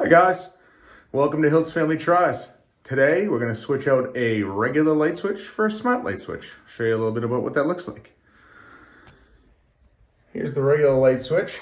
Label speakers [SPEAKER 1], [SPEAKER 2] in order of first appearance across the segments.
[SPEAKER 1] Hi guys, welcome to Hilt's Family Tries. Today we're going to switch out a regular light switch for a smart light switch. Show you a little bit about what that looks like. Here's the regular light switch.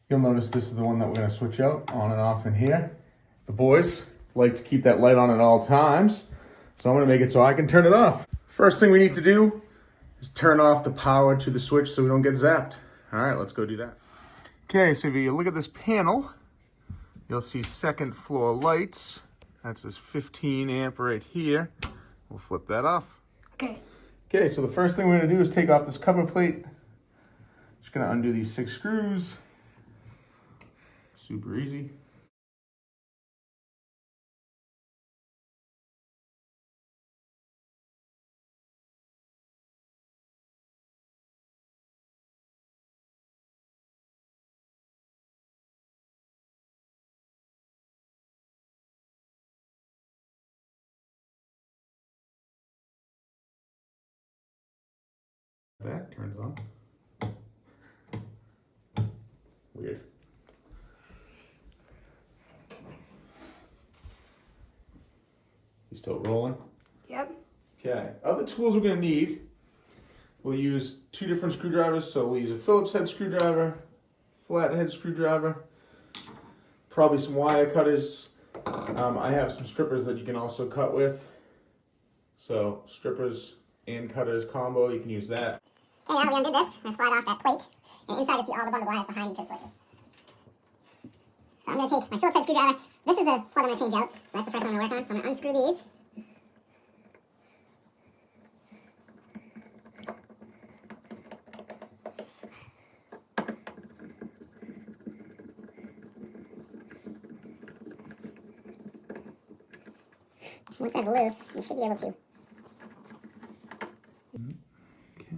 [SPEAKER 1] You'll notice this is the one that we're going to switch out on and off in here. The boys like to keep that light on at all times, so I'm going to make it so I can turn it off. First thing we need to do is turn off the power to the switch so we don't get zapped. All right, let's go do that. Okay, so if you look at this panel, you'll see second floor lights. That's this 15 amp right here. We'll flip that off.
[SPEAKER 2] Okay.
[SPEAKER 1] Okay, so the first thing we're gonna do is take off this cover plate. Just gonna undo these 6 screws. Super easy. That turns on. Weird. You still rolling?
[SPEAKER 2] Yep.
[SPEAKER 1] Okay, other tools we're gonna need, we'll use 2 different screwdrivers. So we'll use a Phillips head screwdriver, flathead screwdriver, probably some wire cutters. I have some strippers that you can also cut with. So strippers and cutters combo, you can use that.
[SPEAKER 2] Okay, now that we undid this, I'm going to slide off that plate, and inside you see all the bundled wires behind each of the switches. So I'm going to take my Phillips head screwdriver. This is the plug I'm going to change out, so that's the first one I'm going to work on. So I'm going to unscrew these. Once that's loose, you should be able to.
[SPEAKER 1] Okay.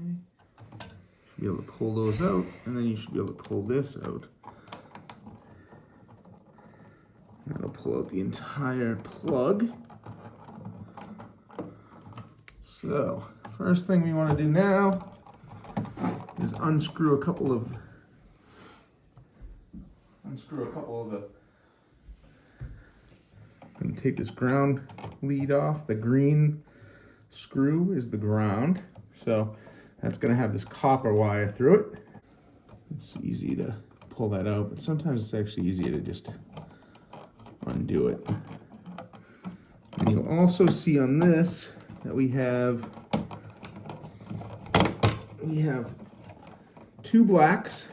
[SPEAKER 1] Should be able to pull those out, and then you should be able to pull this out. That'll pull out the entire plug. So, first thing we want to do now is unscrew a couple of the. I'm gonna take this ground lead off. The green screw is the ground, so that's gonna have this copper wire through it. It's easy to pull that out, but sometimes it's actually easier to just undo it. And you'll also see on this that we have 2 blacks.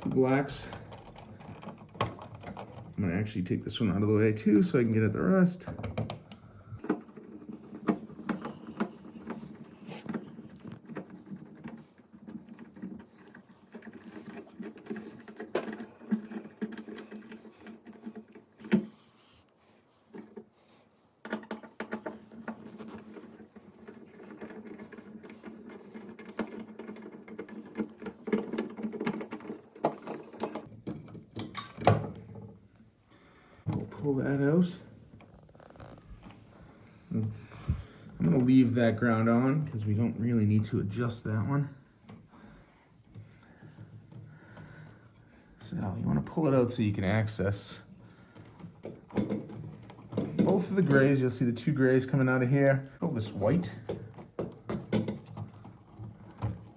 [SPEAKER 1] 2 blacks. I'm gonna actually take this one out of the way too so I can get at the rest. Pull that out. I'm going to leave that ground on because we don't really need to adjust that one. So you want to pull it out so you can access both of the grays. You'll see the 2 grays coming out of here. Oh, this white.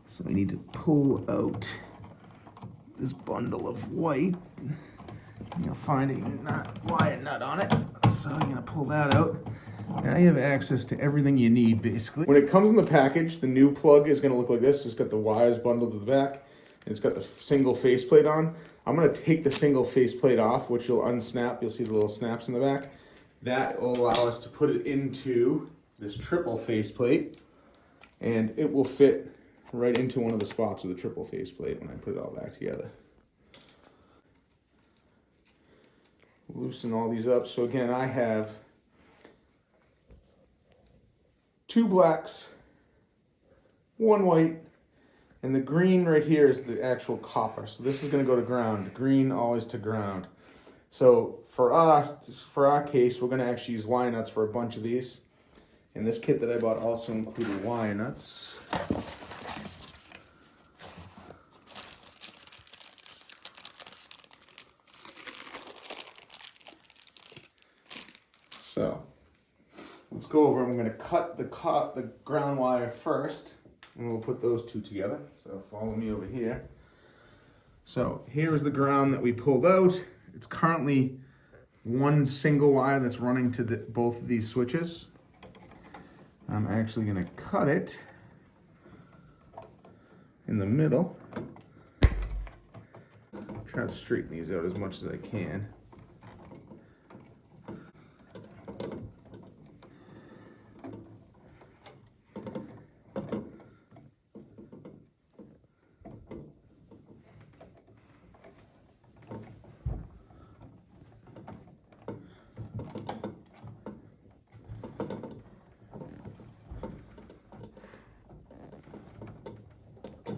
[SPEAKER 1] So we need to pull out this bundle of white. You'll find a wire nut on it. So you're gonna pull that out. Now you have access to everything you need, basically. When it comes in the package, the new plug is gonna look like this. It's got the wires bundled to the back, and it's got the single faceplate on. I'm gonna take the single faceplate off, which you'll unsnap. You'll see the little snaps in the back. That will allow us to put it into this triple faceplate, and it will fit right into one of the spots of the triple faceplate when I put it all back together. Loosen all these up. So again, I have 2 blacks, 1 white, and the green right here is the actual copper. So this is going to go to ground. Green always to ground. So for our case, we're going to actually use wire nuts for a bunch of these. And this kit that I bought also included wire nuts. So let's go over. I'm going to cut the ground wire first, and we'll put those two together. So follow me over here. So here is the ground that we pulled out. It's currently one single wire that's running to both of these switches. I'm actually going to cut it in the middle. Try to straighten these out as much as I can.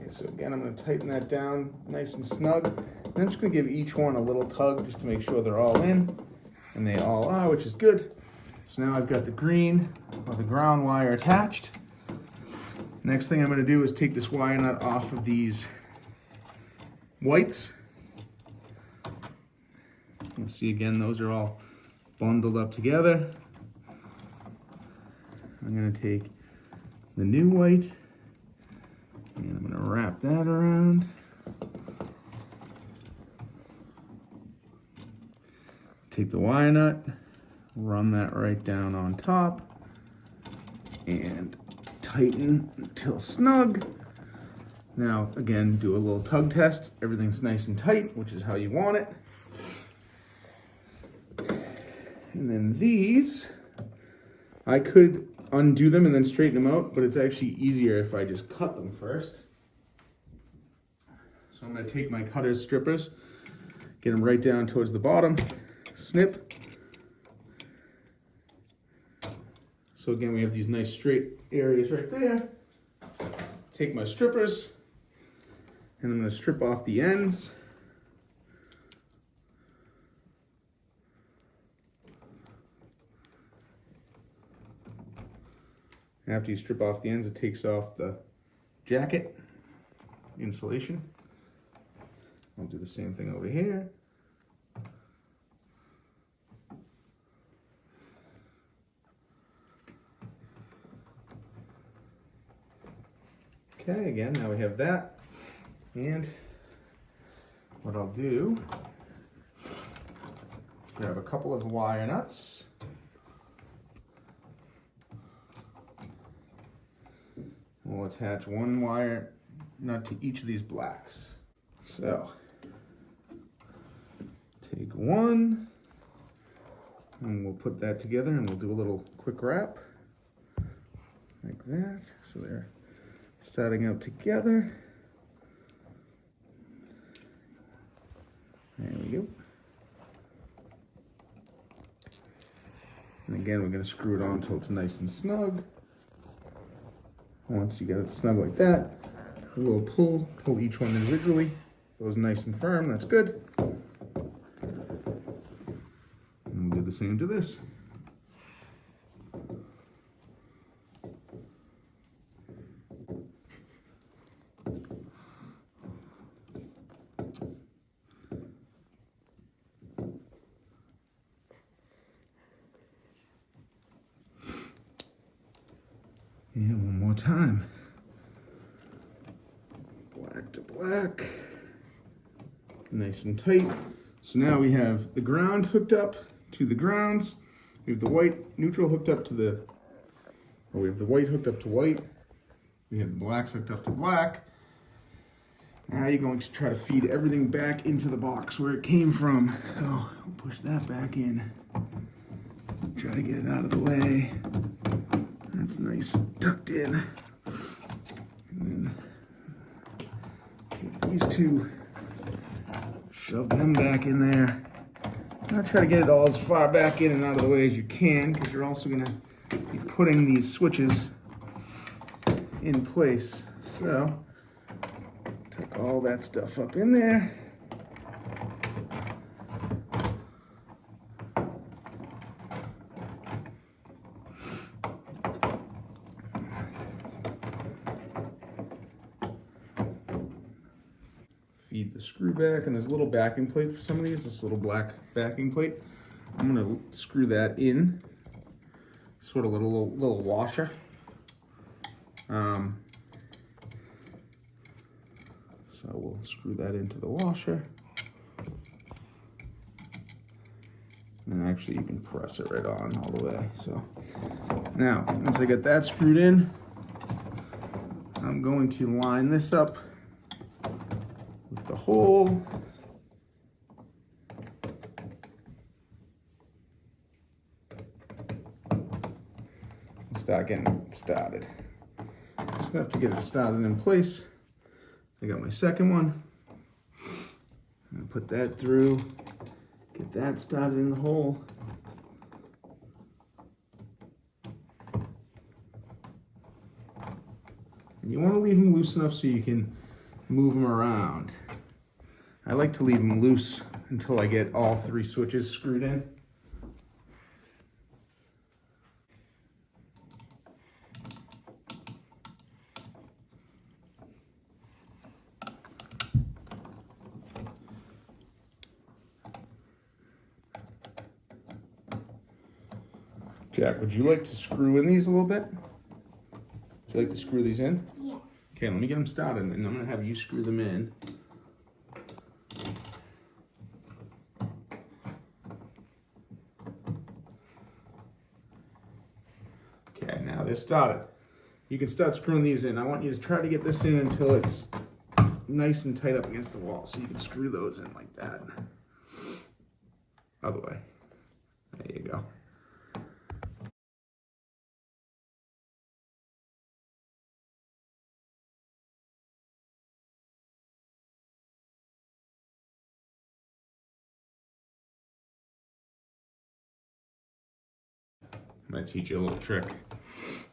[SPEAKER 1] So again, I'm going to tighten that down nice and snug. And I'm just going to give each one a little tug just to make sure they're all in. And they all are, which is good. So now I've got the green or the ground wire attached. Next thing I'm going to do is take this wire nut off of these whites. You'll see again, those are all bundled up together. I'm going to take the new white. And I'm going to wrap that around. Take the wire nut, run that right down on top, and tighten until snug. Now, again, do a little tug test. Everything's nice and tight, which is how you want it. And then these, I could undo them and then straighten them out, but it's actually easier if I just cut them first. So I'm going to take my cutter's strippers, get them right down towards the bottom, snip. So again, we have these nice straight areas right there. Take my strippers, and I'm going to strip off the ends. After you strip off the ends, it takes off the jacket insulation. I'll do the same thing over here. Okay, again, now we have that. And what I'll do is grab a couple of wire nuts. We'll attach one wire nut to each of these blacks. So, take one, and we'll put that together, and we'll do a little quick wrap, like that. So they're starting out together. There we go. And again, we're going to screw it on until it's nice and snug. Once you get it snug like that, we'll pull each one individually. Those nice and firm, that's good. And we'll do the same to this. And one more time. Black to black. Nice and tight. So now we have the ground hooked up to the grounds. We have the white neutral hooked up to the, or we have the white hooked up to white. We have the blacks hooked up to black. Now you're going to try to feed everything back into the box where it came from. So we'll push that back in. Try to get it out of the way. That's nice tucked in. And then take these two, shove them back in there. Now try to get it all as far back in and out of the way as you can, because you're also going to be putting these switches in place. So take all that stuff up in there. Feed the screw back, and there's a little backing plate for some of these, this little black backing plate. I'm going to screw that in sort of little washer. So we'll screw that into the washer. And actually you can press it right on all the way. So now, once I get that screwed in, I'm going to line this up with the hole. Start getting it started. Just have to get it started in place. I got my second one. I'm gonna put that through, get that started in the hole. And you want to leave them loose enough so you can move them around. I like to leave them loose until I get all 3 switches screwed in. Jack, would you like to screw in these a little bit? Would you like to screw these in?
[SPEAKER 2] Yes.
[SPEAKER 1] Okay, let me get them started, and I'm going to have you screw them in. Okay, now they're started. You can start screwing these in. I want you to try to get this in until it's nice and tight up against the wall, so you can screw those in like that. Other way. There you go. I'm gonna teach you a little trick.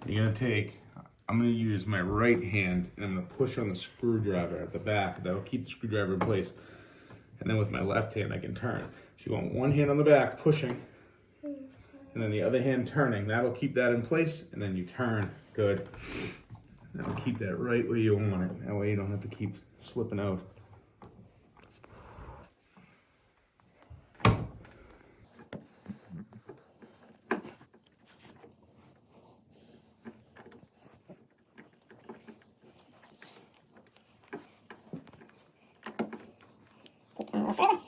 [SPEAKER 1] You're gonna take, I'm gonna use my right hand and I'm gonna push on the screwdriver at the back. That'll keep the screwdriver in place. And then with my left hand, I can turn. So you want one hand on the back pushing, and then the other hand turning. That'll keep that in place, and then you turn. Good. That'll keep that right where you want it. That way you don't have to keep slipping out.
[SPEAKER 2] Keep going a little further.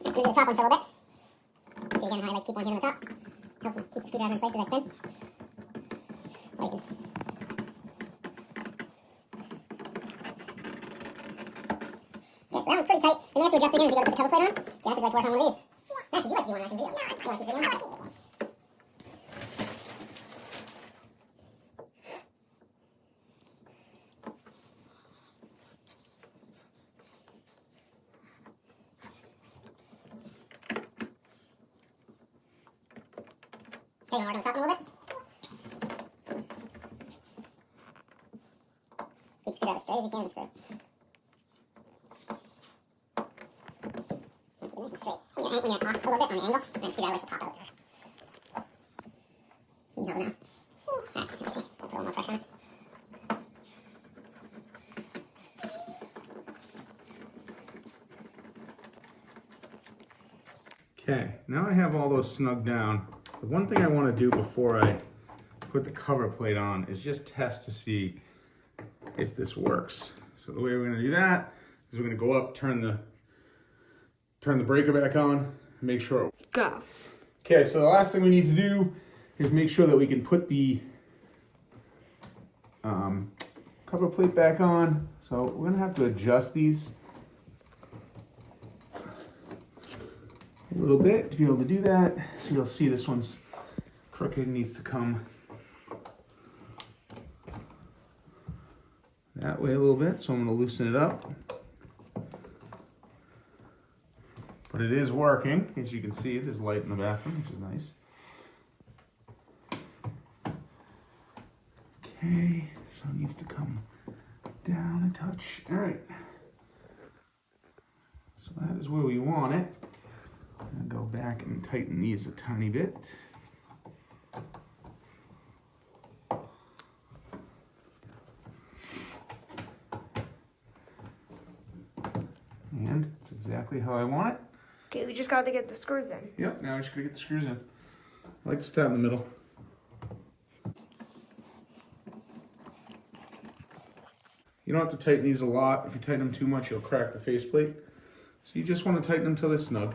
[SPEAKER 2] I'm going to do the top one for a little bit. See again how I like to keep one hand on the top. Helps me keep the screwdriver in place as I spin. Or you can... Okay, so that one's pretty tight. We may have to adjust again as we go to put the cover plate on. Jack, would you like to work on one of these? Max, would you like to do one after video? I want to keep video on. Okay, you want to work on the top one a little bit? Keep the screwdriver straight as you can in the screw. Keep it nice and straight. When you're off a little bit on the angle, then the screwdriver lets it pop out. You can hold it now. Alright, let me see. Put a little more pressure on.
[SPEAKER 1] Okay, now I have all those snug down. The one thing I want to do before I put the cover plate on is just test to see if this works. So the way we're going to do that is we're going to go up, turn the breaker back on, make sure.
[SPEAKER 3] Go.
[SPEAKER 1] Okay, so the last thing we need to do is make sure that we can put the cover plate back on. So we're going to have to adjust these a little bit to be able to do that. So you'll see this one's crooked, needs to come that way a little bit. So I'm going to loosen it up. But it is working. As you can see, there's light in the bathroom, which is nice. Okay, so it needs to come down a touch. All right. So that is where we want it. I'm gonna go back and tighten these a tiny bit. And it's exactly how I want it.
[SPEAKER 3] Okay, we just got to get the screws in.
[SPEAKER 1] Yep, now we're just gonna get the screws in. I like to start in the middle. You don't have to tighten these a lot. If you tighten them too much, you'll crack the faceplate. So you just want to tighten them till they're snug.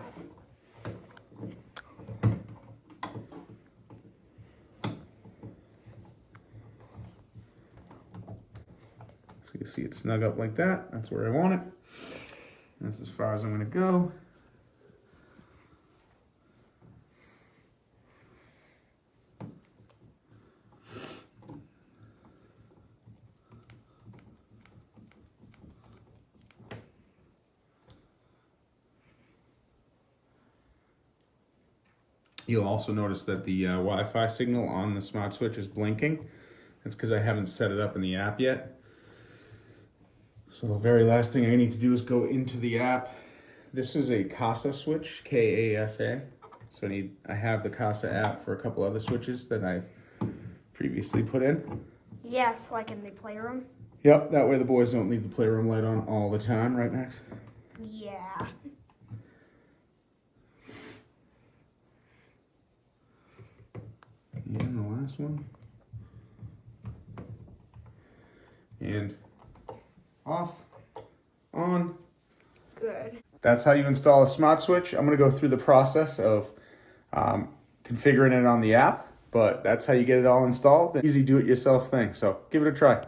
[SPEAKER 1] So you see it snug up like that. That's where I want it. That's as far as I'm going to go. You'll also notice that the Wi-Fi signal on the smart switch is blinking. That's because I haven't set it up in the app yet. So the very last thing I need to do is go into the app. This is a Kasa switch, K-A-S-A. So I have the Kasa app for a couple other switches that I've previously put in.
[SPEAKER 3] Yes, like in the playroom.
[SPEAKER 1] Yep, that way the boys don't leave the playroom light on all the time, right, Max?
[SPEAKER 3] Yeah.
[SPEAKER 1] And the last one. And off, on.
[SPEAKER 3] Good.
[SPEAKER 1] That's how you install a smart switch. I'm going to go through the process of configuring it on the app, but that's how you get it all installed. Easy do-it-yourself thing, so give it a try.